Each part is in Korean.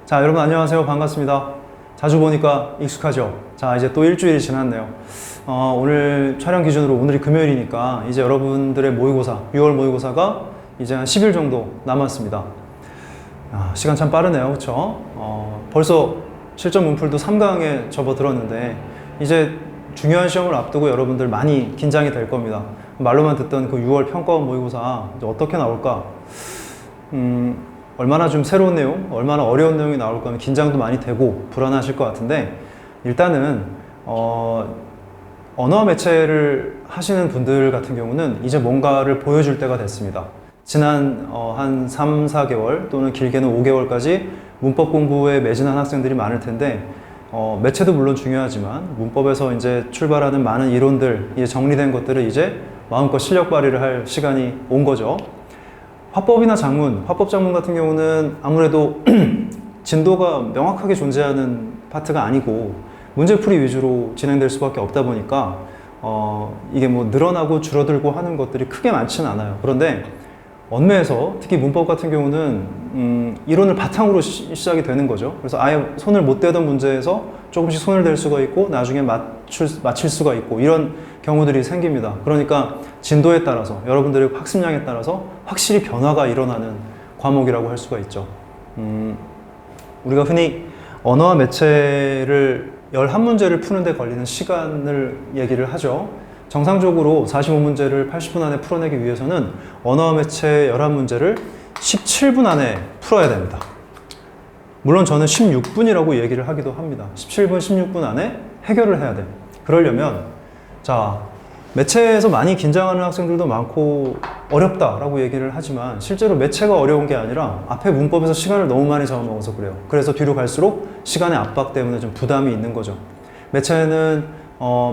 자, 여러분 안녕하세요. 반갑습니다. 자주 보니까 익숙하죠? 자, 이제 또 일주일이 지났네요. 오늘 촬영 기준으로 오늘이 금요일이니까 이제 여러분들의 모의고사, 6월 모의고사가 이제 한 10일 정도 남았습니다. 시간 참 빠르네요. 그쵸? 벌써 실전 문풀도 3강에 접어들었는데 이제 중요한 시험을 앞두고 여러분들 많이 긴장이 될 겁니다. 말로만 듣던 그 6월 평가원 모의고사 이제 어떻게 나올까? 얼마나 좀 새로운 내용, 얼마나 어려운 내용이 나올까 하면 긴장도 많이 되고 불안하실 것 같은데, 일단은 언어 매체를 하시는 분들 같은 경우는 이제 뭔가를 보여줄 때가 됐습니다. 지난 한 3, 4개월 또는 길게는 5개월까지 문법 공부에 매진한 학생들이 많을 텐데, 매체도 물론 중요하지만 문법에서 이제 출발하는 많은 이론들, 이제 정리된 것들을 이제 마음껏 실력 발휘를 할 시간이 온 거죠. 화법이나 작문, 화법 작문 같은 경우는 아무래도 진도가 명확하게 존재하는 파트가 아니고 문제풀이 위주로 진행될 수밖에 없다 보니까 이게 뭐 늘어나고 줄어들고 하는 것들이 크게 많지는 않아요. 그런데 언매에서 특히 문법 같은 경우는 이론을 바탕으로 시작이 되는 거죠. 그래서 아예 손을 못 대던 문제에서 조금씩 손을 댈 수가 있고 나중에 맞힐 수가 있고 이런 경우들이 생깁니다. 그러니까 진도에 따라서 여러분들의 학습량에 따라서 확실히 변화가 일어나는 과목이라고 할 수가 있죠. 우리가 흔히 언어와 매체를 11문제를 푸는데 걸리는 시간을 얘기를 하죠. 정상적으로 45문제를 80분 안에 풀어내기 위해서는 언어와 매체 11문제를 17분 안에 풀어야 됩니다. 물론 저는 16분이라고 얘기를 하기도 합니다. 17분, 16분 안에 해결을 해야 돼. 그러려면 자, 매체에서 많이 긴장하는 학생들도 많고 어렵다라고 얘기를 하지만 실제로 매체가 어려운 게 아니라 앞에 문법에서 시간을 너무 많이 잡아먹어서 그래요. 그래서 뒤로 갈수록 시간의 압박 때문에 좀 부담이 있는 거죠. 매체는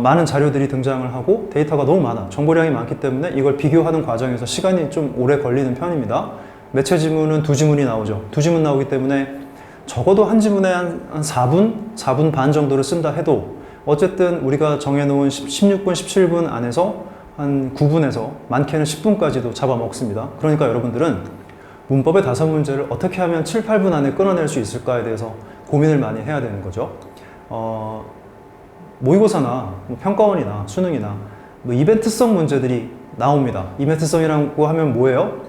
많은 자료들이 등장을 하고 데이터가 너무 많아, 정보량이 많기 때문에 이걸 비교하는 과정에서 시간이 좀 오래 걸리는 편입니다. 매체 지문은 2지문이 나오죠. 2지문 나오기 때문에 적어도 한 지문에 한 4분, 4분 반 정도를 쓴다 해도 어쨌든 우리가 정해놓은 16분, 17분 안에서 한 9분에서 많게는 10분까지도 잡아먹습니다. 그러니까 여러분들은 문법의 5문제를 어떻게 하면 7, 8분 안에 끊어낼 수 있을까에 대해서 고민을 많이 해야 되는 거죠. 모의고사나 평가원이나 수능이나 이벤트성 문제들이 나옵니다. 이벤트성이라고 하면 뭐예요?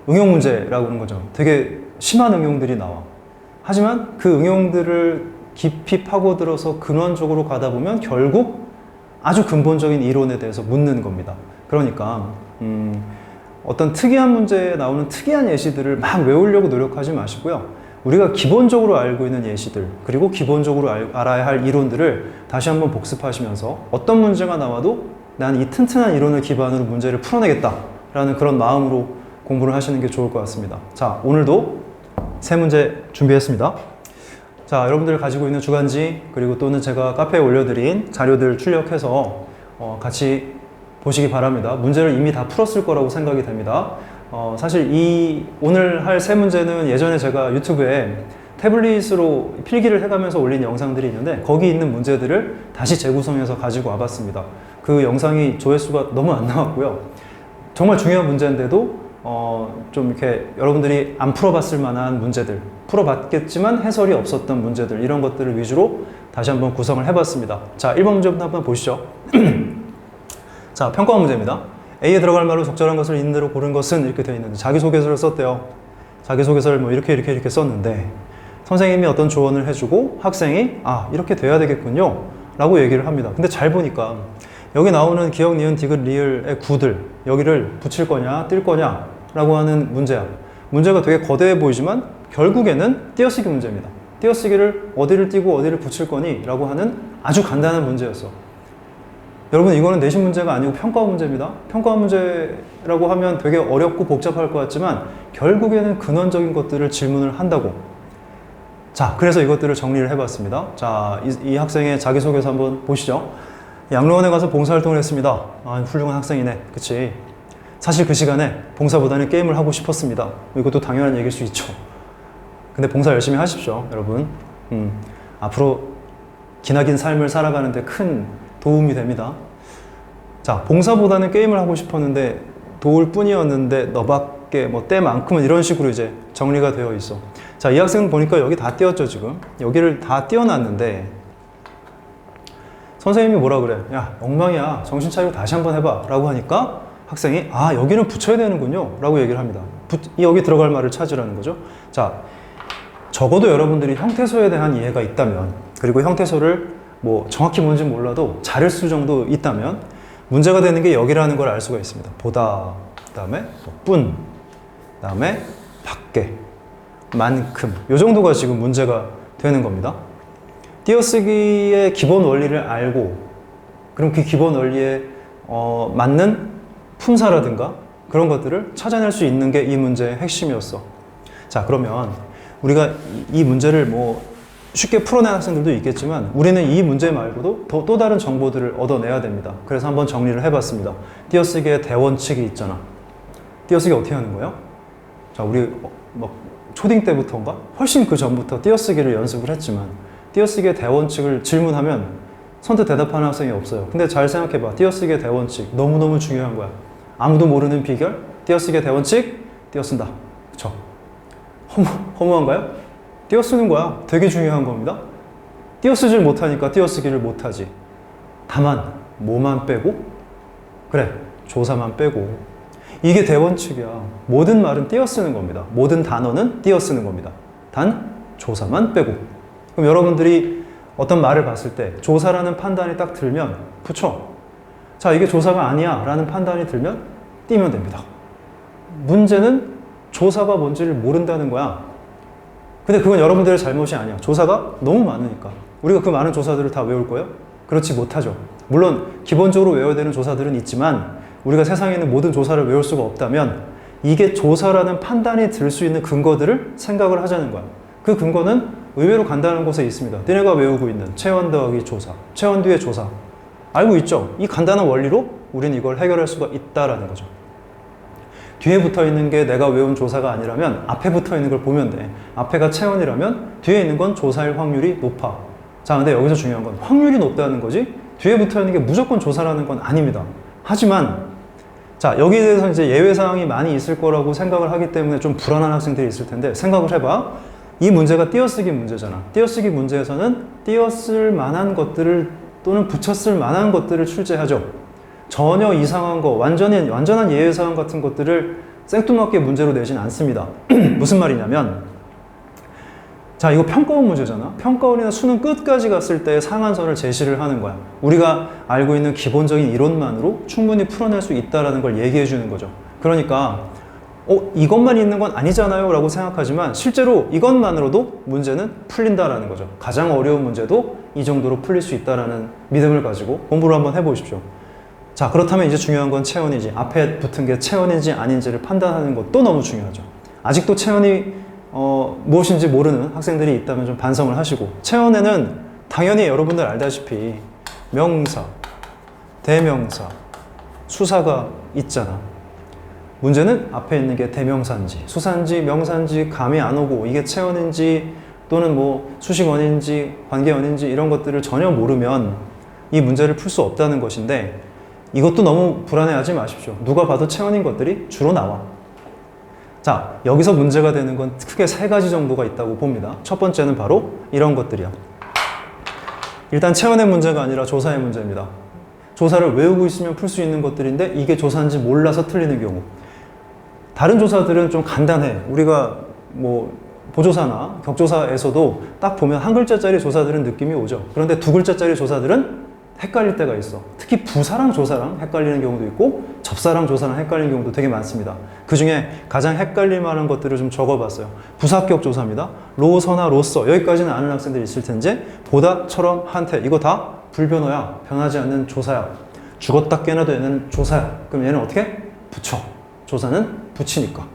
응용 문제라고 하는 거죠. 되게 심한 응용들이 나와. 하지만 그 응용들을 깊이 파고들어서 근원적으로 가다 보면 결국 아주 근본적인 이론에 대해서 묻는 겁니다. 그러니까 어떤 특이한 문제에 나오는 특이한 예시들을 막 외우려고 노력하지 마시고요. 우리가 기본적으로 알고 있는 예시들, 그리고 기본적으로 알아야 할 이론들을 다시 한번 복습하시면서 어떤 문제가 나와도 난 이 튼튼한 이론을 기반으로 문제를 풀어내겠다라는 그런 마음으로 공부를 하시는 게 좋을 것 같습니다. 자, 오늘도 3문제 준비했습니다. 자, 여러분들 가지고 있는 주간지, 그리고 또는 제가 카페에 올려드린 자료들 출력해서 같이 보시기 바랍니다. 문제를 이미 다 풀었을 거라고 생각이 됩니다. 사실 오늘 할 3문제는 예전에 제가 유튜브에 태블릿으로 필기를 해가면서 올린 영상들이 있는데 거기 있는 문제들을 다시 재구성해서 가지고 와봤습니다. 그 영상이 조회수가 너무 안 나왔고요. 정말 중요한 문제인데도 좀 이렇게 여러분들이 안 풀어봤을 만한 문제들, 풀어봤겠지만 해설이 없었던 문제들, 이런 것들을 위주로 다시 한번 구성을 해봤습니다. 자, 1번 문제부터 한번 보시죠. 자, 평가원 문제입니다. A에 들어갈 말로 적절한 것을 있는 대로 고른 것은 이렇게 되어 있는데 자기소개서를 썼대요. 자기소개서를 뭐 이렇게 썼는데 선생님이 어떤 조언을 해주고 학생이 이렇게 돼야 되겠군요 라고 얘기를 합니다. 근데 잘 보니까 여기 나오는 기역, 니은, 디귿, 리을의 구들, 여기를 붙일 거냐 뛸 거냐 라고 하는 문제야. 문제가 되게 거대해 보이지만 결국에는 띄어쓰기 문제입니다. 띄어쓰기를 어디를 띄고 어디를 붙일 거니 라고 하는 아주 간단한 문제였어. 여러분, 이거는 내신 문제가 아니고 평가원 문제입니다. 평가원 문제라고 하면 되게 어렵고 복잡할 것 같지만 결국에는 근원적인 것들을 질문을 한다고. 자, 그래서 이것들을 정리를 해봤습니다. 자, 이 학생의 자기소개서 한번 보시죠. 양로원에 가서 봉사활동을 했습니다. 훌륭한 학생이네. 그치? 사실 그 시간에 봉사보다는 게임을 하고 싶었습니다. 이것도 당연한 얘기일 수 있죠. 근데 봉사 열심히 하십시오, 여러분. 앞으로 기나긴 삶을 살아가는데 큰 도움이 됩니다. 자, 봉사보다는 게임을 하고 싶었는데 도울 뿐이었는데 너밖에 뭐 때만큼은 이런 식으로 이제 정리가 되어 있어. 자, 이 학생은 보니까 여기 다 띄었죠, 지금. 여기를 다 띄워놨는데 선생님이 뭐라 그래? 야, 엉망이야. 정신 차리고 다시 한번 해봐. 라고 하니까 학생이 아, 여기는 붙여야 되는군요. 라고 얘기를 합니다. 여기 들어갈 말을 찾으라는 거죠. 자, 적어도 여러분들이 형태소에 대한 이해가 있다면, 그리고 형태소를 뭐 정확히 뭔지 몰라도 잘 쓸 정도 있다면 문제가 되는 게 여기라는 걸 알 수가 있습니다. 보다, 그 다음에 뿐, 그 다음에 밖에, 만큼, 이 정도가 지금 문제가 되는 겁니다. 띄어쓰기의 기본 원리를 알고, 그럼 그 기본 원리에 맞는 품사라든가 그런 것들을 찾아낼 수 있는 게 이 문제의 핵심이었어. 자, 그러면 우리가 이 문제를 뭐 쉽게 풀어낸 학생들도 있겠지만 우리는 이 문제 말고도 또 다른 정보들을 얻어내야 됩니다. 그래서 한번 정리를 해봤습니다. 띄어쓰기의 대원칙이 있잖아. 띄어쓰기 어떻게 하는 거예요? 자, 우리 막 초딩 때부터인가? 훨씬 그 전부터 띄어쓰기를 연습을 했지만 띄어쓰기의 대원칙을 질문하면 선뜻 대답하는 학생이 없어요. 근데 잘 생각해봐. 띄어쓰기의 대원칙 너무너무 중요한 거야. 아무도 모르는 비결? 띄어쓰기의 대원칙? 띄어쓴다. 그쵸? 허무한가요? 띄어쓰는 거야. 되게 중요한 겁니다. 띄어쓰질 못하니까 띄어쓰기를 못하지. 다만 뭐만 빼고? 그래, 조사만 빼고. 이게 대원칙이야. 모든 말은 띄어쓰는 겁니다. 모든 단어는 띄어쓰는 겁니다. 단 조사만 빼고. 그럼 여러분들이 어떤 말을 봤을 때 조사라는 판단이 딱 들면 붙여. 자, 이게 조사가 아니야 라는 판단이 들면 띄면 됩니다. 문제는 조사가 뭔지를 모른다는 거야. 근데 그건 여러분들의 잘못이 아니야. 조사가 너무 많으니까. 우리가 그 많은 조사들을 다 외울 거예요? 그렇지 못하죠. 물론 기본적으로 외워야 되는 조사들은 있지만 우리가 세상에 있는 모든 조사를 외울 수가 없다면 이게 조사라는 판단이 들 수 있는 근거들을 생각을 하자는 거야. 그 근거는 의외로 간단한 곳에 있습니다. 너네가 외우고 있는 체원 더하기 조사, 체원 뒤의 조사. 알고 있죠? 이 간단한 원리로 우리는 이걸 해결할 수가 있다라는 거죠. 뒤에 붙어 있는 게 내가 외운 조사가 아니라면 앞에 붙어 있는 걸 보면 돼. 앞에가 체원이라면 뒤에 있는 건 조사일 확률이 높아. 자, 근데 여기서 중요한 건 확률이 높다는 거지 뒤에 붙어 있는 게 무조건 조사라는 건 아닙니다. 하지만 자, 여기에 대해서 이제 예외사항이 많이 있을 거라고 생각을 하기 때문에 좀 불안한 학생들이 있을 텐데 생각을 해봐. 이 문제가 띄어쓰기 문제잖아. 띄어쓰기 문제에서는 띄어쓸 만한 것들을 또는 붙였을 만한 것들을 출제하죠. 전혀 이상한 거, 완전한 예외사항 같은 것들을 생뚱맞게 문제로 내진 않습니다. 무슨 말이냐면, 자, 이거 평가원 문제잖아. 평가원이나 수능 끝까지 갔을 때 상한선을 제시를 하는 거야. 우리가 알고 있는 기본적인 이론만으로 충분히 풀어낼 수 있다는 걸 얘기해 주는 거죠. 그러니까 이것만 있는 건 아니잖아요 라고 생각하지만 실제로 이것만으로도 문제는 풀린다라는 거죠. 가장 어려운 문제도 이 정도로 풀릴 수 있다는 믿음을 가지고 공부를 한번 해보십시오. 자, 그렇다면 이제 중요한 건 체원이지. 앞에 붙은 게 체원인지 아닌지를 판단하는 것도 너무 중요하죠. 아직도 체원이 무엇인지 모르는 학생들이 있다면 좀 반성을 하시고, 체원에는 당연히 여러분들 알다시피 명사, 대명사, 수사가 있잖아. 문제는 앞에 있는 게 대명사인지 수사인지 명사인지 감이 안 오고 이게 체원인지 또는 뭐 수식원인지 관계원인지 이런 것들을 전혀 모르면 이 문제를 풀 수 없다는 것인데, 이것도 너무 불안해하지 마십시오. 누가 봐도 체원인 것들이 주로 나와. 자, 여기서 문제가 되는 건 크게 세 가지 정도가 있다고 봅니다. 첫 번째는 바로 이런 것들이야. 일단 체원의 문제가 아니라 조사의 문제입니다. 조사를 외우고 있으면 풀 수 있는 것들인데 이게 조사인지 몰라서 틀리는 경우. 다른 조사들은 좀 간단해. 우리가 뭐 보조사나 격조사에서도 딱 보면 한 글자짜리 조사들은 느낌이 오죠. 그런데 두 글자짜리 조사들은 헷갈릴 때가 있어. 특히 부사랑 조사랑 헷갈리는 경우도 있고 접사랑 조사랑 헷갈리는 경우도 되게 많습니다. 그 중에 가장 헷갈릴 만한 것들을 좀 적어봤어요. 부사격 조사입니다. 로서나 로서 여기까지는 아는 학생들이 있을 텐데 보다, 처럼, 한테 이거 다 불변어야. 변하지 않는 조사야. 죽었다 깨나도 얘는 조사야. 그럼 얘는 어떻게? 붙여. 조사는 붙이니까.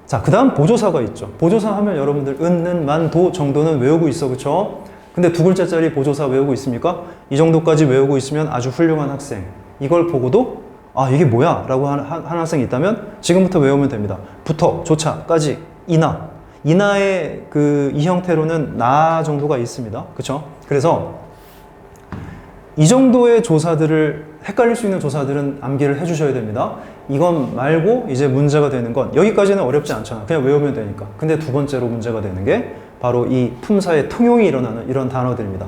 자, 그 다음 보조사가 있죠. 보조사 하면 여러분들 은, 만, 도 정도는 외우고 있어. 그쵸? 근데 두 글자짜리 보조사 외우고 있습니까? 이 정도까지 외우고 있으면 아주 훌륭한 학생. 이걸 보고도 아, 이게 뭐야? 라고 하는 학생이 있다면 지금부터 외우면 됩니다. 부터, 조차까지, 이나. 이나의 이 형태로는 나 정도가 있습니다. 그쵸? 그래서 이 정도의 조사들을 헷갈릴 수 있는 조사들은 암기를 해주셔야 됩니다. 이건 말고 이제 문제가 되는 건 여기까지는 어렵지 않잖아. 그냥 외우면 되니까. 근데 두 번째로 문제가 되는 게 바로 이 품사의 통용이 일어나는 이런 단어들입니다.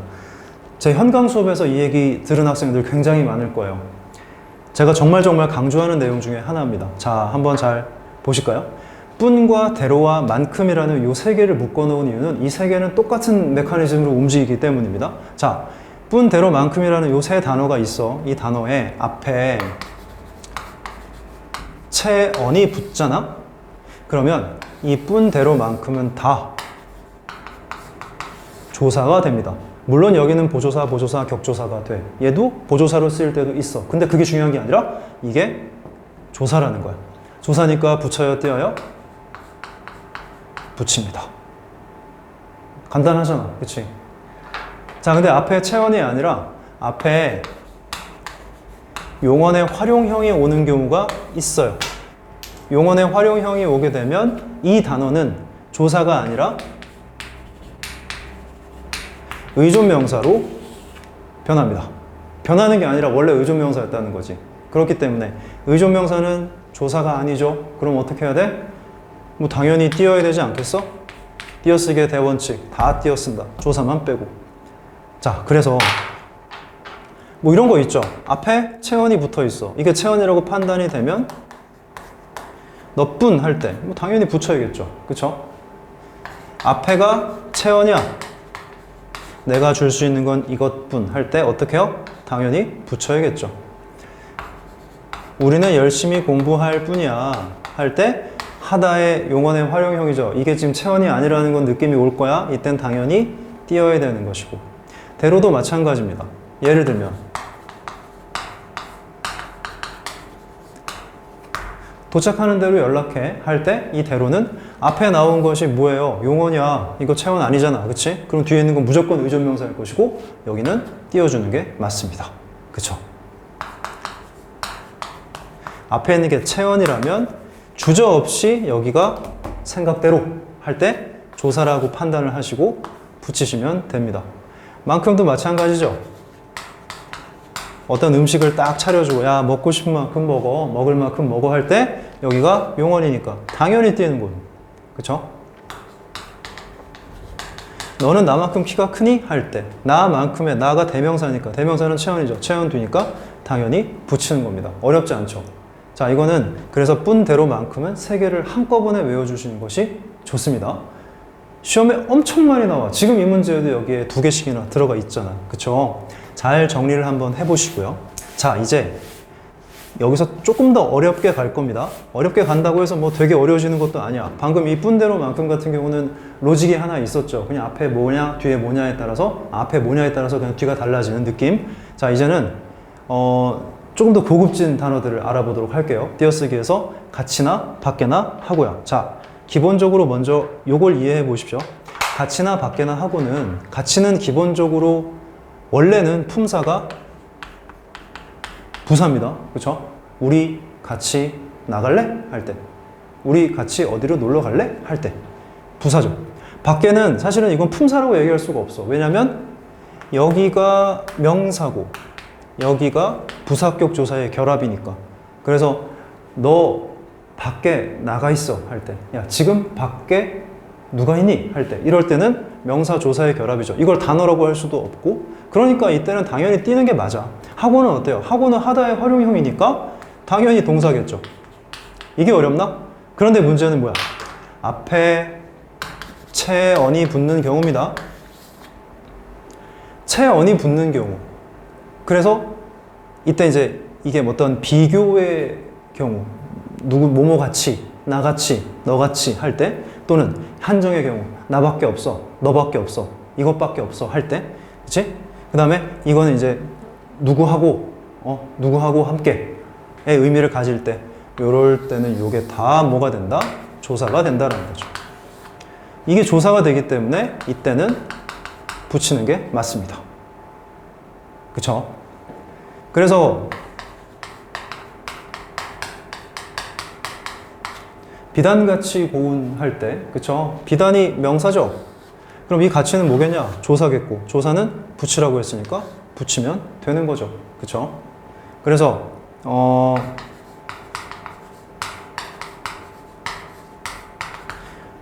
제 현강 수업에서 이 얘기 들은 학생들 굉장히 많을 거예요. 제가 정말 강조하는 내용 중에 하나입니다. 자, 한번 잘 보실까요? 뿐과 대로와 만큼이라는 이 세 개를 묶어놓은 이유는 이 세 개는 똑같은 메커니즘으로 움직이기 때문입니다. 자, 뿐, 대로, 만큼이라는 이 세 단어가 있어. 이 단어에 앞에 체언이 붙잖아? 그러면 이 뿐, 대로, 만큼은 다 조사가 됩니다. 물론 여기는 보조사, 격조사가 돼. 얘도 보조사로 쓰일 때도 있어. 근데 그게 중요한 게 아니라 이게 조사라는 거야. 조사니까 붙여요, 띄어요? 붙입니다. 간단하잖아, 그치? 자, 근데 앞에 체언이 아니라 앞에 용언의 활용형이 오는 경우가 있어요. 용언의 활용형이 오게 되면 이 단어는 조사가 아니라 의존명사로 변합니다. 변하는 게 아니라 원래 의존명사였다는 거지. 그렇기 때문에 의존명사는 조사가 아니죠. 그럼 어떻게 해야 돼? 뭐 당연히 띄어야 되지 않겠어? 띄어쓰기의 대원칙 다 띄어쓴다. 조사만 빼고. 자, 그래서 뭐 이런 거 있죠. 앞에 체언이 붙어 있어. 이게 체언이라고 판단이 되면 너뿐 할 때 뭐 당연히 붙여야겠죠. 그쵸? 앞에가 체언이야. 내가 줄 수 있는 건 이것뿐 할 때 어떻게 해요? 당연히 붙여야겠죠. 우리는 열심히 공부할 뿐이야 할 때 하다의 용언의 활용형이죠. 이게 지금 체언이 아니라는 건 느낌이 올 거야. 이땐 당연히 띄어야 되는 것이고. 대로도 마찬가지입니다. 예를 들면 도착하는 대로 연락해 할 때 이 대로는 앞에 나온 것이 뭐예요? 용언이야. 이거 체언 아니잖아. 그치? 그럼 뒤에 있는 건 무조건 의존명사일 것이고 여기는 띄워주는 게 맞습니다. 그쵸? 앞에 있는 게 체언이라면 주저없이 여기가 생각대로 할 때 조사라고 판단을 하시고 붙이시면 됩니다. 만큼도 마찬가지죠. 어떤 음식을 딱 차려주고 야 먹고 싶은 만큼 먹어 먹을 만큼 먹어 할 때 여기가 용언이니까 당연히 띄는 거예요. 그쵸? 너는 나만큼 키가 크니? 할 때 나만큼의 나가 대명사니까 대명사는 체언이죠. 체언 뒤니까 당연히 붙이는 겁니다. 어렵지 않죠? 자, 이거는 그래서 뿐, 대로, 만큼은 세 개를 한꺼번에 외워주시는 것이 좋습니다. 시험에 엄청 많이 나와. 지금 이 문제에도 여기에 두 개씩이나 들어가 있잖아. 그쵸? 잘 정리를 한번 해보시고요. 자, 이제 여기서 조금 더 어렵게 갈 겁니다. 어렵게 간다고 해서 뭐 되게 어려워지는 것도 아니야. 방금 이 뿐, 대로, 만큼 같은 경우는 로직이 하나 있었죠. 그냥 앞에 뭐냐, 뒤에 뭐냐에 따라서 앞에 뭐냐에 따라서 그냥 뒤가 달라지는 느낌. 자, 이제는 조금 더 고급진 단어들을 알아보도록 할게요. 띄어쓰기에서 같이나 밖에나 하고요. 자, 기본적으로 먼저 요걸 이해해 보십시오. 같이나 밖에나 하고는 같이는 기본적으로 원래는 품사가 부사입니다. 그렇죠? 우리 같이 나갈래? 할 때. 우리 같이 어디로 놀러 갈래? 할 때. 부사죠. 밖에는 사실은 이건 품사라고 얘기할 수가 없어. 왜냐면 여기가 명사고 여기가 부사격 조사의 결합이니까. 그래서 너 밖에 나가 있어 할 때, 야 지금 밖에 누가 있니? 할 때, 이럴 때는 명사 조사의 결합이죠. 이걸 단어라고 할 수도 없고, 그러니까 이때는 당연히 띄는 게 맞아. 하고는 어때요? 하고는 하다의 활용형이니까 당연히 동사겠죠. 이게 어렵나? 그런데 문제는 뭐야? 앞에 체언이 붙는 경우입니다. 체언이 붙는 경우. 그래서 이때 이제 이게 어떤 비교의 경우, 뭐뭐 같이, 나 같이, 너 같이 할 때, 또는 한정의 경우, 나밖에 없어, 너밖에 없어, 이것밖에 없어 할 때, 그치? 그 다음에 이거는 이제 누구하고 함께의 의미를 가질 때, 요럴 때는 요게 다 뭐가 된다? 조사가 된다는 거죠. 이게 조사가 되기 때문에 이때는 붙이는 게 맞습니다. 그쵸? 그래서 비단같이 고운할 때, 그쵸? 비단이 명사죠? 그럼 이 가치는 뭐겠냐? 조사겠고, 조사는 붙이라고 했으니까 붙이면 되는 거죠. 그쵸? 그래서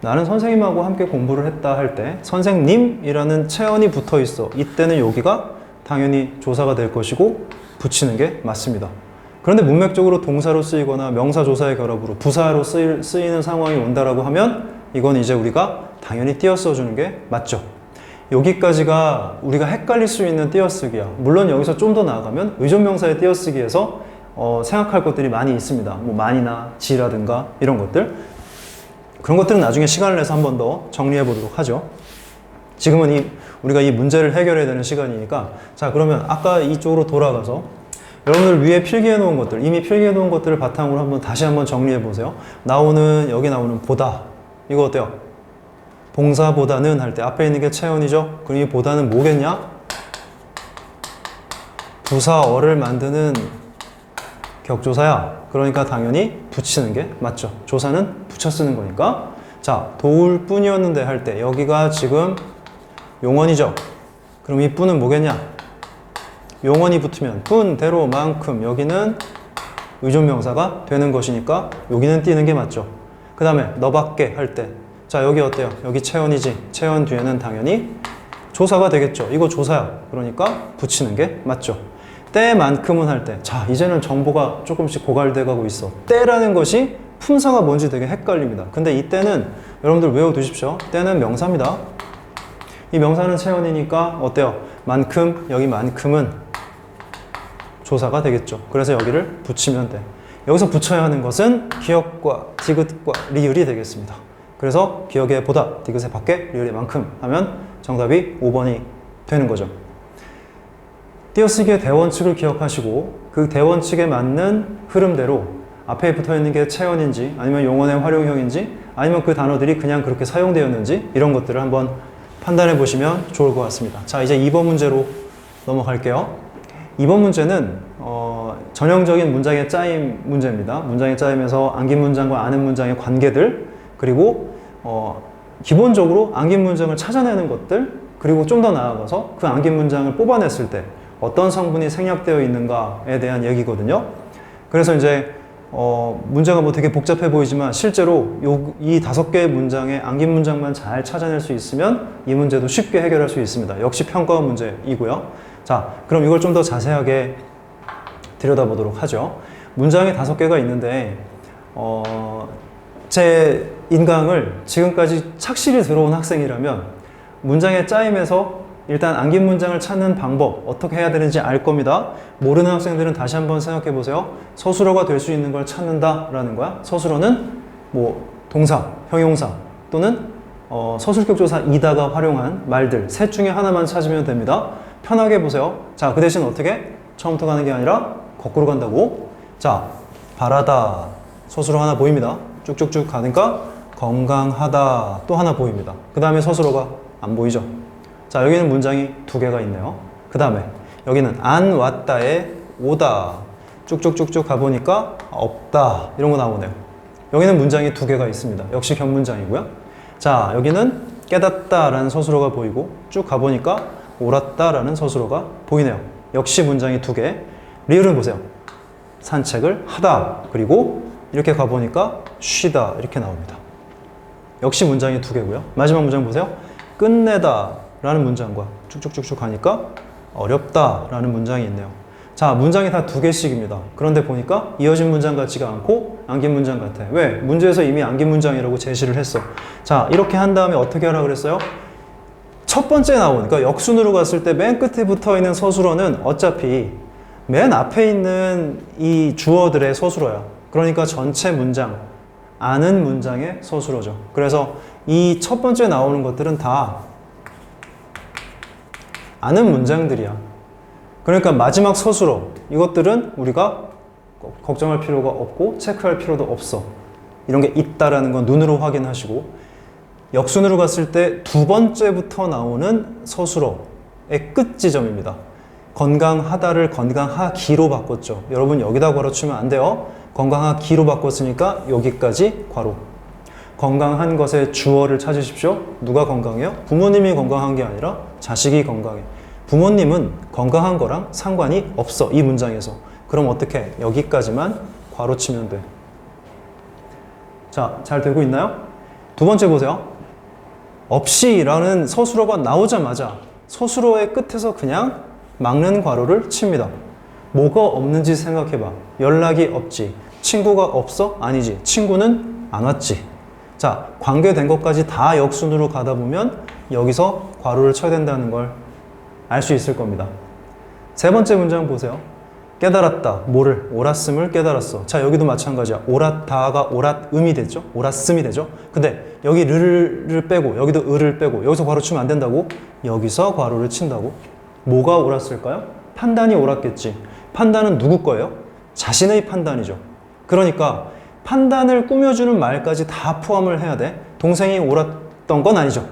나는 선생님하고 함께 공부를 했다 할 때 선생님이라는 체언이 붙어 있어. 이때는 여기가 당연히 조사가 될 것이고 붙이는 게 맞습니다. 그런데 문맥적으로 동사로 쓰이거나 명사조사의 결합으로 부사로 쓰이는 상황이 온다라고 하면 이건 이제 우리가 당연히 띄어 써주는 게 맞죠. 여기까지가 우리가 헷갈릴 수 있는 띄어쓰기야. 물론 여기서 좀 더 나아가면 의존명사의 띄어쓰기에서 생각할 것들이 많이 있습니다. 뭐 만이나 지라든가 이런 것들. 그런 것들은 나중에 시간을 내서 한 번 더 정리해 보도록 하죠. 지금은 우리가 이 문제를 해결해야 되는 시간이니까, 자, 그러면 아까 이쪽으로 돌아가서 여러분들 위에 필기해 놓은 것들, 이미 필기해 놓은 것들을 바탕으로 한번 다시 한번 정리해 보세요. 여기 나오는 보다, 이거 어때요? 봉사보다는 할 때 앞에 있는 게 체언이죠. 그럼 이 보다는 뭐겠냐? 부사어를 만드는 격조사야. 그러니까 당연히 붙이는 게 맞죠. 조사는 붙여 쓰는 거니까. 자, 도울 뿐이었는데 할 때 여기가 지금 용언이죠. 그럼 이 뿐은 뭐겠냐? 용언이 붙으면 뿐, 대로, 만큼, 여기는 의존명사가 되는 것이니까 여기는 띄는 게 맞죠. 그 다음에 너밖에 할 때, 자, 여기 어때요? 여기 체언이지. 체언 뒤에는 당연히 조사가 되겠죠. 이거 조사야. 그러니까 붙이는 게 맞죠. 때만큼은 할 때, 자, 이제는 정보가 조금씩 고갈돼 가고 있어. 때라는 것이 품사가 뭔지 되게 헷갈립니다. 근데 이때는 여러분들 외워두십시오. 때는 명사입니다. 이 명사는 체언이니까 어때요? 만큼, 여기 만큼은 조사가 되겠죠. 그래서 여기를 붙이면 돼. 여기서 붙여야 하는 것은 기역과 디귿과 리을이 되겠습니다. 그래서 기역의 보다, 디귿의 밖에, 리을의 만큼 하면 정답이 5번이 되는 거죠. 띄어쓰기의 대원칙을 기억하시고 그 대원칙에 맞는 흐름대로 앞에 붙어 있는 게 체언인지 아니면 용언의 활용형인지 아니면 그 단어들이 그냥 그렇게 사용되었는지 이런 것들을 한번 판단해 보시면 좋을 것 같습니다. 자, 이제 2번 문제로 넘어갈게요. 2번 문제는 전형적인 문장의 짜임 문제입니다. 문장의 짜임에서 안긴 문장과 아는 문장의 관계들, 그리고 기본적으로 안긴 문장을 찾아내는 것들, 그리고 좀 더 나아가서 그 안긴 문장을 뽑아냈을 때 어떤 성분이 생략되어 있는가에 대한 얘기거든요. 그래서 이제 문제가 뭐 되게 복잡해 보이지만 실제로 이 5개의 문장의 안긴 문장만 잘 찾아낼 수 있으면 이 문제도 쉽게 해결할 수 있습니다. 역시 평가원 문제이고요. 자, 그럼 이걸 좀 더 자세하게 들여다보도록 하죠. 문장이 5개가 있는데 제 인강을 지금까지 착실히 들어온 학생이라면 문장의 짜임에서 일단 안긴 문장을 찾는 방법 어떻게 해야 되는지 알 겁니다. 모르는 학생들은 다시 한번 생각해 보세요. 서술어가 될 수 있는 걸 찾는다 라는 거야. 서술어는 뭐 동사, 형용사 또는 서술격조사이다가 활용한 말들 셋 중에 하나만 찾으면 됩니다. 편하게 보세요. 자, 그 대신 어떻게? 처음부터 가는 게 아니라 거꾸로 간다고. 자, 바라다 서술어 하나 보입니다. 쭉쭉쭉 가니까 건강하다 또 하나 보입니다. 그 다음에 서술어가 안 보이죠. 자, 여기는 문장이 2개가 있네요. 그 다음에 여기는 안 왔다에 오다 쭉쭉쭉쭉 가보니까 없다 이런 거 나오네요. 여기는 문장이 2개가 있습니다. 역시 견문장이고요. 자, 여기는 깨닫다 라는 서술어가 보이고 쭉 가보니까 옳았다 라는 서술어가 보이네요. 역시 문장이 2개. 리을은 보세요. 산책을 하다, 그리고 이렇게 가보니까 쉬다 이렇게 나옵니다. 역시 문장이 2개고요. 마지막 문장 보세요. 끝내다 라는 문장과 쭉쭉쭉쭉 가니까 어렵다 라는 문장이 있네요. 자, 문장이 다 2개씩입니다. 그런데 보니까 이어진 문장 같지가 않고 안긴 문장 같아. 왜? 문제에서 이미 안긴 문장이라고 제시를 했어. 자, 이렇게 한 다음에 어떻게 하라 그랬어요? 첫 번째 나오니까 역순으로 갔을 때 맨 끝에 붙어 있는 서술어는 어차피 맨 앞에 있는 이 주어들의 서술어야. 그러니까 전체 문장, 아는 문장의 서술어죠. 그래서 이 첫 번째 나오는 것들은 다 아는 문장들이야. 그러니까 마지막 서술어, 이것들은 우리가 걱정할 필요가 없고 체크할 필요도 없어. 이런 게 있다라는 건 눈으로 확인하시고, 역순으로 갔을 때 2번째부터 나오는 서술어의 끝 지점입니다. 건강하다를 건강하기로 바꿨죠. 여러분 여기다 괄호 치면 안 돼요. 건강하기로 바꿨으니까 여기까지 괄호. 건강한 것의 주어를 찾으십시오. 누가 건강해요? 부모님이 건강한 게 아니라 자식이 건강해. 부모님은 건강한 거랑 상관이 없어. 이 문장에서. 그럼 어떻게? 여기까지만 괄호 치면 돼. 자, 잘 되고 있나요? 두 번째 보세요. 없이라는 서술어가 나오자마자 서술어의 끝에서 그냥 막는 괄호를 칩니다. 뭐가 없는지 생각해봐. 연락이 없지. 친구가 없어? 아니지. 친구는 안 왔지. 자, 관계된 것까지 다 역순으로 가다 보면 여기서 괄호를 쳐야 된다는 걸 알 수 있을 겁니다. 세 번째 문장 보세요. 깨달았다. 뭐를? 옳았음을 깨달았어. 자, 여기도 마찬가지야. 옳았다가 옳았음이 되죠. 옳았음이 되죠. 근데 여기 르를 빼고 여기도 을을 빼고 여기서 괄호 치면 안 된다고? 여기서 괄호를 친다고? 뭐가 옳았을까요? 판단이 옳았겠지. 판단은 누구 거예요? 자신의 판단이죠. 그러니까 판단을 꾸며주는 말까지 다 포함을 해야 돼. 동생이 옳았던 건 아니죠.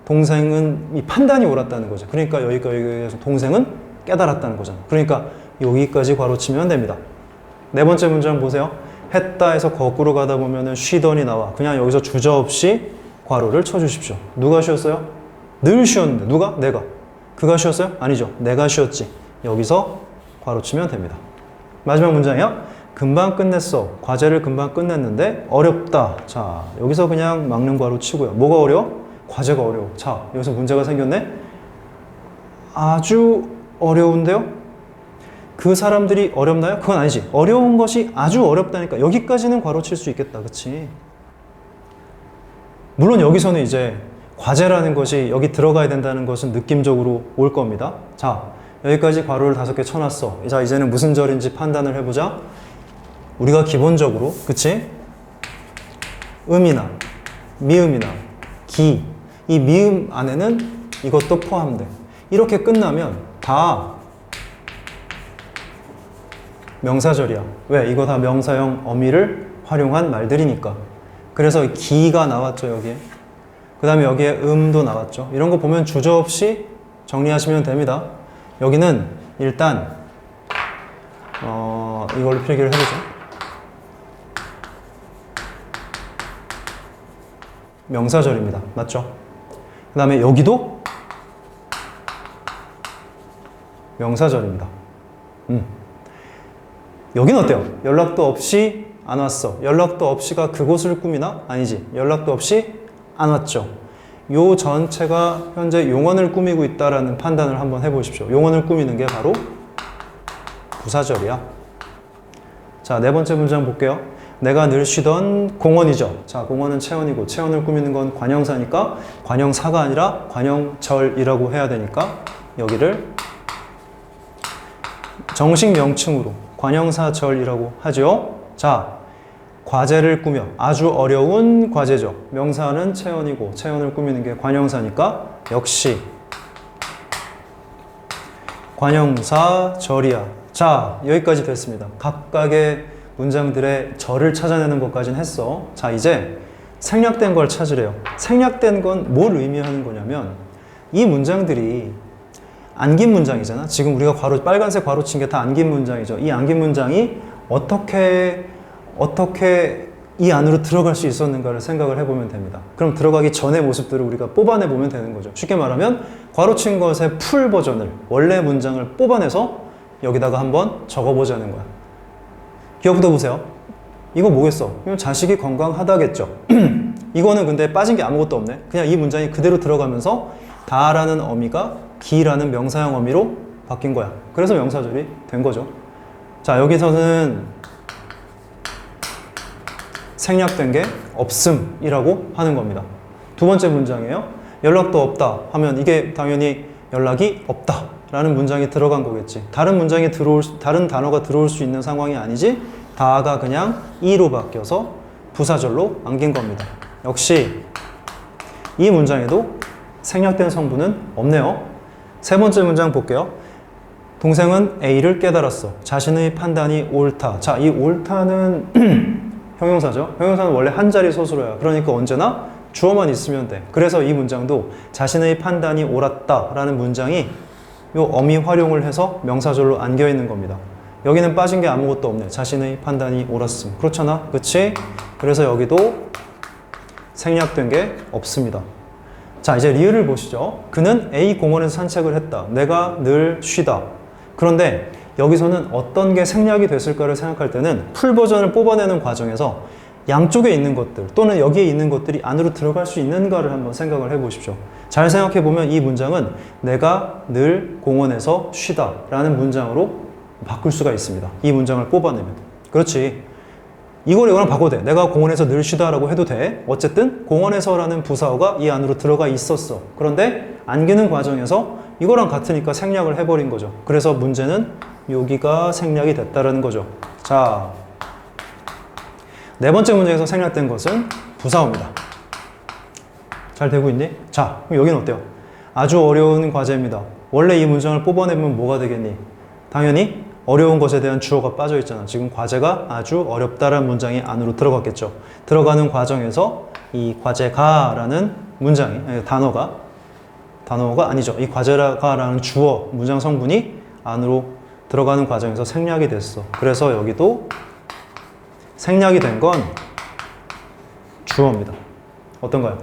동생은 이 판단이 옳았다는 거죠. 그러니까 여기까지 동생은 깨달았다는 거잖아. 그러니까 여기까지 괄호 치면 됩니다. 네 번째 문장 보세요. 했다에서 거꾸로 가다 보면은 쉬던이 나와. 그냥 여기서 주저없이 괄호를 쳐주십시오. 누가 쉬었어요? 늘 쉬었는데. 누가? 내가. 그가 쉬었어요? 아니죠. 내가 쉬었지. 여기서 괄호 치면 됩니다. 마지막 문장이요. 금방 끝냈어. 과제를 금방 끝냈는데 어렵다. 자, 여기서 그냥 막는 괄호 치고요. 뭐가 어려워? 과제가 어려워. 자, 여기서 문제가 생겼네. 아주 어려운데요? 그 사람들이 어렵나요? 그건 아니지. 어려운 것이 아주 어렵다니까. 여기까지는 괄호 칠 수 있겠다. 그치? 물론 여기서는 이제 과제라는 것이 여기 들어가야 된다는 것은 느낌적으로 올 겁니다. 자, 여기까지 괄호를 5개 쳐놨어. 자, 이제는 무슨 절인지 판단을 해보자. 우리가 기본적으로, 그치? 음이나 미음이나 기, 이 미음 안에는 이것도 포함돼. 이렇게 끝나면 다 명사절이야. 왜? 이거 다 명사형 어미를 활용한 말들이니까. 그래서 기가 나왔죠, 여기에. 그 다음에 여기에 음도 나왔죠. 이런 거 보면 주저없이 정리하시면 됩니다. 여기는 일단 이걸로 필기를 해보죠. 명사절입니다. 맞죠? 그 다음에 여기도 명사절입니다. 여기는 어때요? 연락도 없이 안 왔어. 연락도 없이가 그곳을 꾸미나? 아니지. 연락도 없이 안 왔죠. 요 전체가 현재 용언을 꾸미고 있다라는 판단을 한번 해보십시오. 용언을 꾸미는 게 바로 부사절이야. 자, 네 번째 문장 볼게요. 내가 늘 쉬던 공원이죠. 자, 공원은 체언이고 체언을 꾸미는 건 관형사니까 관형사가 아니라 관형절이라고 해야 되니까 여기를 정식 명칭으로 관형사절이라고 하죠. 자, 과제를 꾸며 아주 어려운 과제죠. 명사는 체언이고 체언을 꾸미는 게 관형사니까 역시 관형사절이야. 자, 여기까지 됐습니다. 각각의 문장들의 절을 찾아내는 것까지는 했어. 자, 이제 생략된 걸 찾으래요. 생략된 건 뭘 의미하는 거냐면 이 문장들이 안긴 문장이잖아. 지금 우리가 빨간색 괄호 친 게 다 안긴 문장이죠. 이 안긴 문장이 어떻게 이 안으로 들어갈 수 있었는가를 생각을 해보면 됩니다. 그럼 들어가기 전의 모습들을 우리가 뽑아내보면 되는 거죠. 쉽게 말하면 괄호 친 것의 풀 버전을, 원래 문장을 뽑아내서 여기다가 한번 적어보자는 거야. 기억부터 보세요. 이거 뭐겠어? 이건 자식이 건강하다겠죠. 이거는 근데 빠진 게 아무것도 없네. 그냥 이 문장이 그대로 들어가면서 다라는 어미가 기라는 명사형 어미로 바뀐 거야. 그래서 명사절이 된 거죠. 자, 여기서는 생략된 게 없음이라고 하는 겁니다. 두 번째 문장이에요. 연락도 없다 하면 이게 당연히 연락이 없다 라는 문장이 들어간 거겠지. 다른 단어가 들어올 수 있는 상황이 아니지. 다가 그냥 이로 바뀌어서 부사절로 안긴 겁니다. 역시 이 문장에도 생략된 성분은 없네요. 세 번째 문장 볼게요. 동생은 A를 깨달았어. 자신의 판단이 옳다. 자, 이 옳다는 형용사죠. 형용사는 원래 한 자리 서술어야. 그러니까 언제나 주어만 있으면 돼. 그래서 이 문장도 자신의 판단이 옳았다라는 문장이 요 어미 활용을 해서 명사절로 안겨 있는 겁니다. 여기는 빠진 게 아무것도 없네. 자신의 판단이 옳았음. 그렇잖아. 그치? 그래서 여기도 생략된 게 없습니다. 자, 이제 리을을 보시죠. 그는 A 공원에서 산책을 했다. 내가 늘 쉬다. 그런데 여기서는 어떤 게 생략이 됐을까를 생각할 때는 풀 버전을 뽑아내는 과정에서 양쪽에 있는 것들 또는 여기에 있는 것들이 안으로 들어갈 수 있는가를 한번 생각을 해보십시오. 잘 생각해보면 이 문장은 내가 늘 공원에서 쉬다 라는 문장으로 바꿀 수가 있습니다. 이 문장을 뽑아내면. 그렇지. 이거랑 바꿔도 돼. 내가 공원에서 늘 쉬다라고 해도 돼. 어쨌든 공원에서라는 부사어가 이 안으로 들어가 있었어. 그런데 안기는 과정에서 이거랑 같으니까 생략을 해버린 거죠. 그래서 문제는 여기가 생략이 됐다라는 거죠. 자, 네 번째 문제에서 생략된 것은 부사어입니다. 잘 되고 있니? 자, 그럼 여기는 어때요? 아주 어려운 과제입니다. 원래 이 문장을 뽑아내면 뭐가 되겠니? 당연히 어려운 것에 대한 주어가 빠져 있잖아. 지금 과제가 아주 어렵다라는 문장이 안으로 들어갔겠죠. 들어가는 과정에서 이 과제가라는 문장이 단어가 아니죠. 이 과제가라는 주어 문장 성분이 안으로 들어가는 과정에서 생략이 됐어. 그래서 여기도 생략이 된 건 주어입니다. 어떤가요?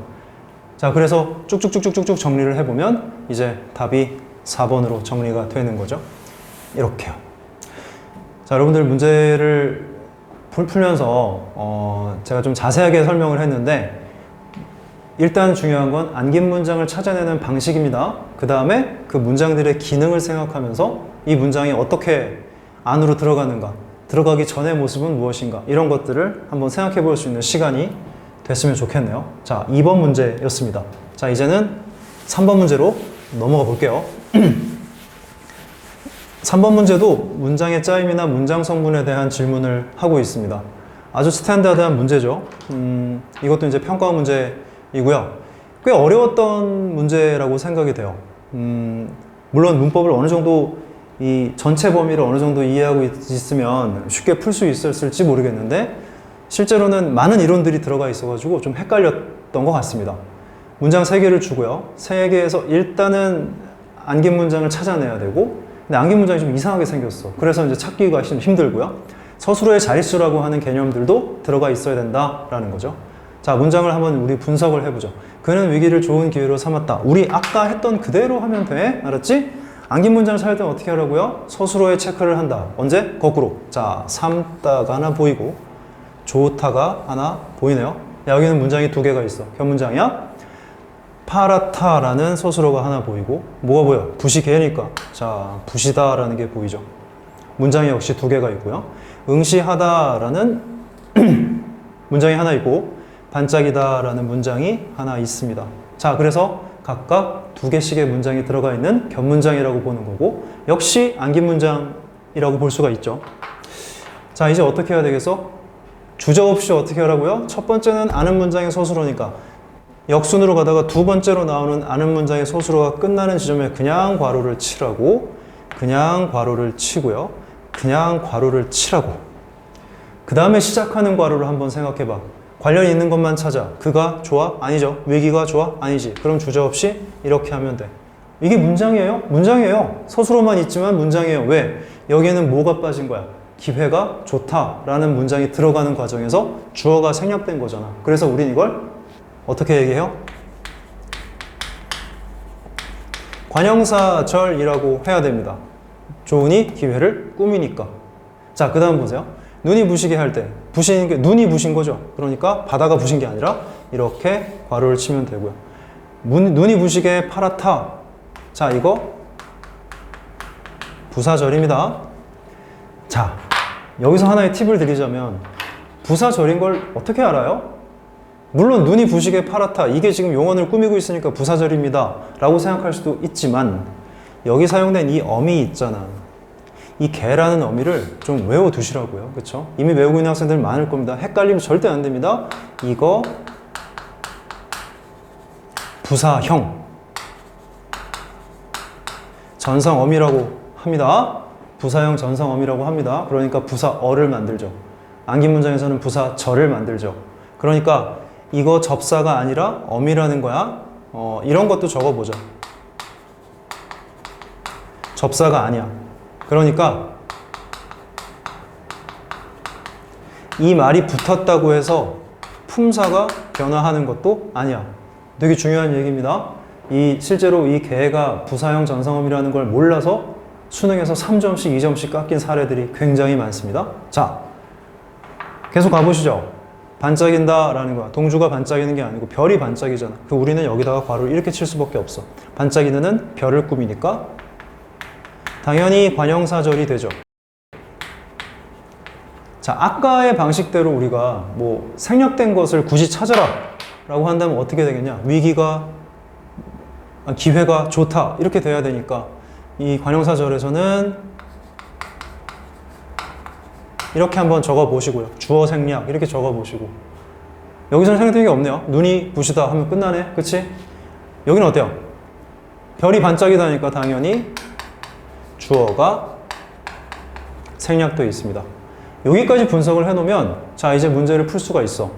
자, 그래서 쭉쭉쭉쭉쭉 정리를 해보면 이제 답이 4번으로 정리가 되는 거죠. 이렇게요. 자, 여러분들 문제를 풀면서 제가 좀 자세하게 설명을 했는데 일단 중요한 건 안긴 문장을 찾아내는 방식입니다. 그 다음에 그 문장들의 기능을 생각하면서 이 문장이 어떻게 안으로 들어가는가, 들어가기 전의 모습은 무엇인가, 이런 것들을 한번 생각해 볼 수 있는 시간이 됐으면 좋겠네요. 자, 2번 문제였습니다. 자, 이제는 3번 문제로 넘어가 볼게요. 3번 문제도 문장의 짜임이나 문장 성분에 대한 질문을 하고 있습니다. 아주 스탠다드한 문제죠. 이것도 이제 평가 문제이고요. 꽤 어려웠던 문제라고 생각이 돼요. 물론 문법을 어느 정도 이 전체 범위를 어느 정도 이해하고 있으면 쉽게 풀 수 있었을지 모르겠는데 실제로는 많은 이론들이 들어가 있어가지고 좀 헷갈렸던 것 같습니다. 문장 3개를 주고요. 3개에서 일단은 안긴 문장을 찾아내야 되고 근데 안긴 문장이 좀 이상하게 생겼어. 그래서 이제 찾기가 힘들고요. 서술어의 자릿수라고 하는 개념들도 들어가 있어야 된다라는 거죠. 자, 문장을 한번 우리 분석을 해보죠. 그는 위기를 좋은 기회로 삼았다. 우리 아까 했던 그대로 하면 돼. 알았지? 안긴 문장을 찾을 때는 어떻게 하라고요? 서술어에 체크를 한다. 언제? 거꾸로. 자, 삼다가 하나 보이고 좋다가 하나 보이네요. 야, 여기는 문장이 2개가 있어. 견문장이야. 파랗다라는 서술어가 하나 보이고 뭐가 보여? 붓이 개니까 자, 붓이다라는 게 보이죠. 문장이 역시 2개가 있고요. 응시하다라는 문장이 하나 있고 반짝이다라는 문장이 하나 있습니다. 자, 그래서 각각 2개씩의 문장이 들어가 있는 견문장이라고 보는 거고 역시 안긴 문장이라고 볼 수가 있죠. 자, 이제 어떻게 해야 되겠어? 주저없이 어떻게 하라고요? 첫 번째는 아는 문장의 서술어니까 역순으로 가다가 2번째로 나오는 아는 문장의 서술어가 끝나는 지점에 그냥 괄호를 치라고, 그냥 괄호를 치고요. 그냥 괄호를 치라고. 그 다음에 시작하는 괄호를 한번 생각해봐. 관련 있는 것만 찾아. 그가 좋아? 아니죠. 위기가 좋아? 아니지. 그럼 주저없이 이렇게 하면 돼. 이게 문장이에요? 문장이에요. 서술어만 있지만 문장이에요. 왜? 여기에는 뭐가 빠진 거야? 기회가 좋다라는 문장이 들어가는 과정에서 주어가 생략된 거잖아. 그래서 우린 이걸 어떻게 얘기해요? 관형사절이라고 해야 됩니다. 좋으니 기회를 꾸미니까. 자, 그 다음 보세요. 눈이 부시게 할 때 부시는 게 눈이 부신 거죠. 그러니까 바다가 부신 게 아니라 이렇게 괄호를 치면 되고요. 눈이 부시게 파랗다. 자, 이거 부사절입니다. 자, 여기서 하나의 팁을 드리자면 부사절인 걸 어떻게 알아요? 물론 눈이 부시게 파랗다. 이게 지금 용언을 꾸미고 있으니까 부사절입니다. 라고 생각할 수도 있지만 여기 사용된 이 어미 있잖아. 이 개라는 어미를 좀 외워두시라고요. 그쵸? 이미 외우고 있는 학생들 많을 겁니다. 헷갈리면 절대 안 됩니다. 이거 부사형 전성어미라고 합니다. 부사형 전성어미라고 합니다. 그러니까 부사어를 만들죠. 안긴 문장에서는 부사절을 만들죠. 그러니까 이거 접사가 아니라 어미라는 거야. 이런 것도 적어보자. 접사가 아니야. 그러니까 이 말이 붙었다고 해서 품사가 변화하는 것도 아니야. 되게 중요한 얘기입니다. 실제로 이 개가 부사형 전성어미라는 걸 몰라서 수능에서 3점씩, 2점씩 깎인 사례들이 굉장히 많습니다. 자, 계속 가보시죠. 반짝인다라는 거야. 동주가 반짝이는 게 아니고 별이 반짝이잖아. 그 우리는 여기다가 괄호를 이렇게 칠 수밖에 없어. 반짝이는 별을 꾸미니까 당연히 관형사절이 되죠. 자, 아까의 방식대로 우리가 뭐 생략된 것을 굳이 찾아라 라고 한다면 어떻게 되겠냐? 기회가 좋다 이렇게 돼야 되니까 이 관형사절에서는 이렇게 한번 적어 보시고요. 주어 생략 이렇게 적어 보시고, 여기서는 생략된 게 없네요. 눈이 부시다 하면 끝나네. 그치? 여기는 어때요? 별이 반짝이다니까 당연히 주어가 생략되어 있습니다. 여기까지 분석을 해놓으면 자, 이제 문제를 풀 수가 있어.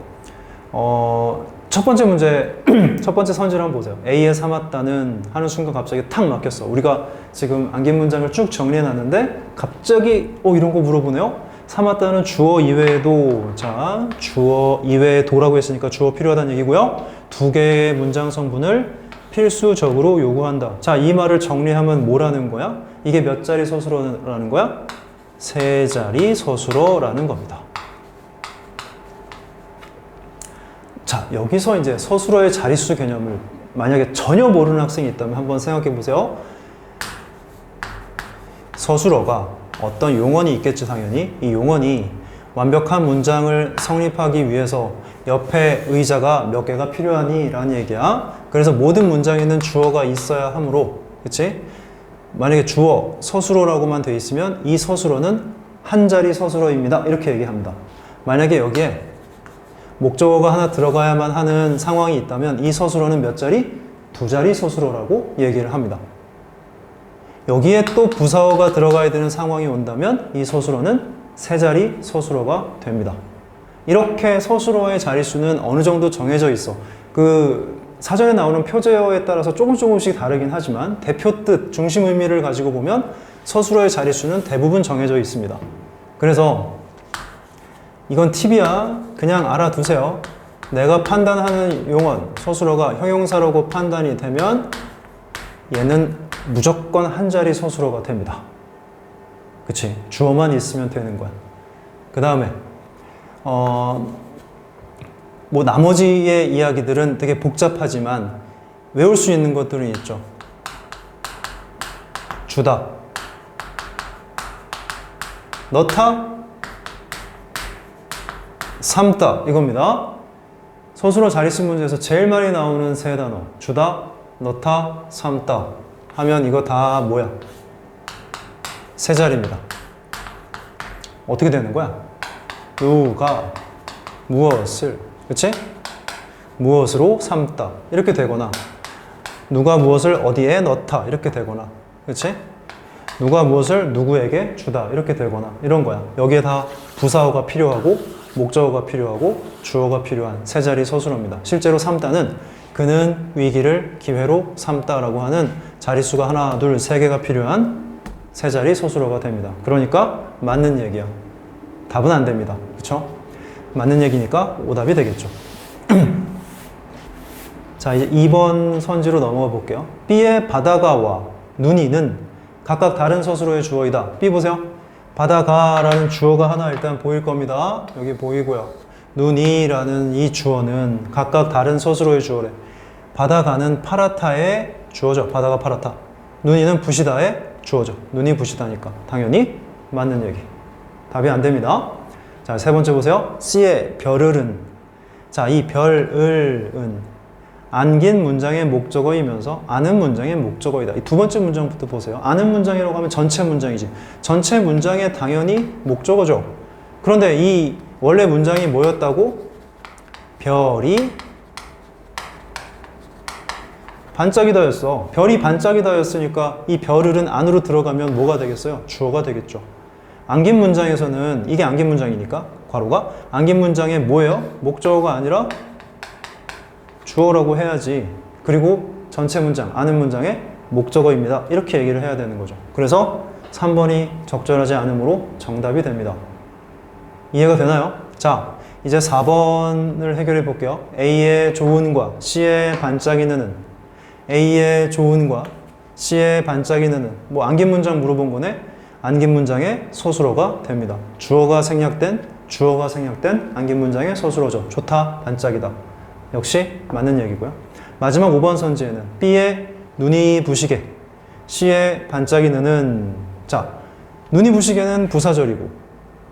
첫 번째 문제, 첫 번째 선지를 한번 보세요. A에 삼았다는 하는 순간 갑자기 탁 막혔어. 우리가 지금 안긴 문장을 쭉 정리해놨는데 갑자기 이런 거 물어보네요. 삼았다는 주어 이외에도, 자, 주어 이외에 도라고 했으니까 주어 필요하다는 얘기고요. 두 개의 문장 성분을 필수적으로 요구한다. 자, 이 말을 정리하면 뭐라는 거야? 이게 몇 자리 서술어라는 거야? 세 자리 서술어라는 겁니다. 자, 여기서 이제 서술어의 자릿수 개념을 만약에 전혀 모르는 학생이 있다면 한번 생각해 보세요. 서술어가 어떤 용언이 있겠지, 당연히. 이 용언이 완벽한 문장을 성립하기 위해서 옆에 의자가 몇 개가 필요하니? 라는 얘기야. 그래서 모든 문장에는 주어가 있어야 하므로, 그치? 만약에 주어, 서술어라고만 돼 있으면 이 서술어는 한 자리 서술어입니다. 이렇게 얘기합니다. 만약에 여기에 목적어가 하나 들어가야만 하는 상황이 있다면 이 서술어는 몇 자리? 두 자리 서술어라고 얘기를 합니다. 여기에 또 부사어가 들어가야 되는 상황이 온다면 이 서술어는 세 자리 서술어가 됩니다. 이렇게 서술어의 자릿수는 어느 정도 정해져 있어. 그 사전에 나오는 표제어에 따라서 조금씩 다르긴 하지만 대표 뜻, 중심 의미를 가지고 보면 서술어의 자릿수는 대부분 정해져 있습니다. 그래서 이건 팁이야. 그냥 알아두세요. 내가 판단하는 용언, 서술어가 형용사라고 판단이 되면 얘는 무조건 한 자리 서술어가 됩니다. 그치? 주어만 있으면 되는 거야. 그 다음에 뭐 나머지의 이야기들은 되게 복잡하지만 외울 수 있는 것들은 있죠. 주다, 넣다, 삼다 이겁니다. 서술어 자릿수 문제에서 제일 많이 나오는 세 단어 주다, 넣다, 삼다 하면 이거 다 뭐야? 세 자리입니다. 어떻게 되는 거야? 누가 무엇을, 그치? 무엇으로 삼다 이렇게 되거나 누가 무엇을 어디에 넣다 이렇게 되거나, 그치? 누가 무엇을 누구에게 주다 이렇게 되거나 이런 거야. 여기에 다 부사어가 필요하고 목적어가 필요하고 주어가 필요한 세 자리 서술어입니다. 실제로 삼다는 그는 위기를 기회로 삼다라고 하는 자릿수가 하나, 둘, 세 개가 필요한 세 자리 서술어가 됩니다. 그러니까 맞는 얘기야. 답은 안 됩니다. 그쵸? 맞는 얘기니까 오답이 되겠죠. 자, 이제 2번 선지로 넘어가 볼게요. B의 바다가와 눈이는 각각 다른 서술어의 주어이다. B 보세요. 바다가라는 주어가 하나 일단 보일 겁니다. 여기 보이고요. 눈이라는 이 주어는 각각 다른 서술어의 주어래. 바다가는 파라타의 주어죠. 바다가 파라타. 눈이는 부시다의 주어죠. 눈이 부시다니까 당연히 맞는 얘기. 답이 안 됩니다. 자, 세 번째 보세요. C의 별을은. 자, 이 별을은 안긴 문장의 목적어이면서 아는 문장의 목적어이다. 이 두 번째 문장부터 보세요. 아는 문장이라고 하면 전체 문장이지. 전체 문장에 당연히 목적어죠. 그런데 이 원래 문장이 뭐였다고? 별이 반짝이다였어. 별이 반짝이다였으니까 이 별을은 안으로 들어가면 뭐가 되겠어요? 주어가 되겠죠. 안긴 문장에서는 이게 안긴 문장이니까 괄호가 안긴 문장에 뭐예요? 목적어가 아니라 주어라고 해야지. 그리고 전체 문장, 아는 문장의 목적어입니다. 이렇게 얘기를 해야 되는 거죠. 그래서 3번이 적절하지 않으므로 정답이 됩니다. 이해가 되나요? 자, 이제 4번을 해결해 볼게요. A의 좋은과 C의 반짝이는 A의 좋은과 C의 반짝이는 뭐 안긴 문장 물어본 거네. 안긴 문장의 서술어가 됩니다. 주어가 생략된 안긴 문장의 서술어죠. 좋다, 반짝이다. 역시 맞는 얘기고요. 마지막 5번 선지에는 B의 눈이 부시게, C의 반짝이는, 자, 눈이 부시게는 부사절이고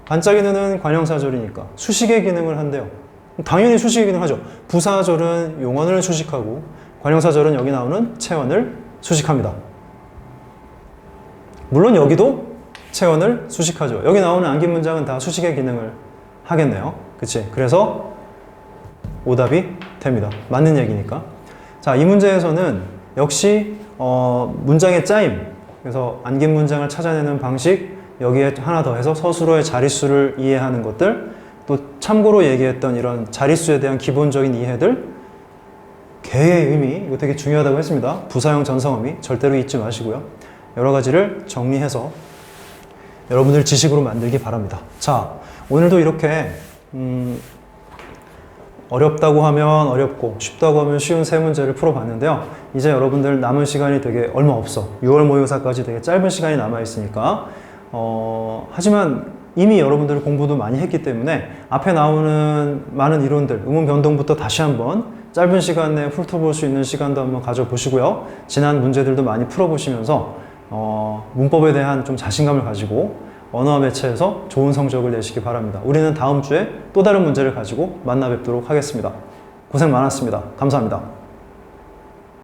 반짝이는 관형사절이니까 수식의 기능을 한대요. 당연히 수식의 기능을 하죠. 부사절은 용언을 수식하고 관형사절은 여기 나오는 체언을 수식합니다. 물론 여기도 체언을 수식하죠. 여기 나오는 안긴 문장은 다 수식의 기능을 하겠네요. 그치? 그래서 오답이 됩니다. 맞는 얘기니까. 자, 이 문제에서는 역시 문장의 짜임, 그래서 안긴 문장을 찾아내는 방식, 여기에 하나 더 해서 서술어의 자릿수를 이해하는 것들, 또 참고로 얘기했던 이런 자릿수에 대한 기본적인 이해들, 개의 의미, 이거 되게 중요하다고 했습니다. 부사형 전성어미 절대로 잊지 마시고요. 여러 가지를 정리해서 여러분들 지식으로 만들기 바랍니다. 자, 오늘도 이렇게 어렵다고 하면 어렵고 쉽다고 하면 쉬운 세 문제를 풀어봤는데요. 이제 여러분들 남은 시간이 되게 얼마 없어. 6월 모의고사까지 되게 짧은 시간이 남아있으니까 하지만 이미 여러분들 공부도 많이 했기 때문에 앞에 나오는 많은 이론들, 음운 변동부터 다시 한번 짧은 시간 내에 훑어볼 수 있는 시간도 한번 가져보시고요. 지난 문제들도 많이 풀어보시면서 문법에 대한 좀 자신감을 가지고 언어와 매체에서 좋은 성적을 내시기 바랍니다. 우리는 다음 주에 또 다른 문제를 가지고 만나 뵙도록 하겠습니다. 고생 많았습니다. 감사합니다.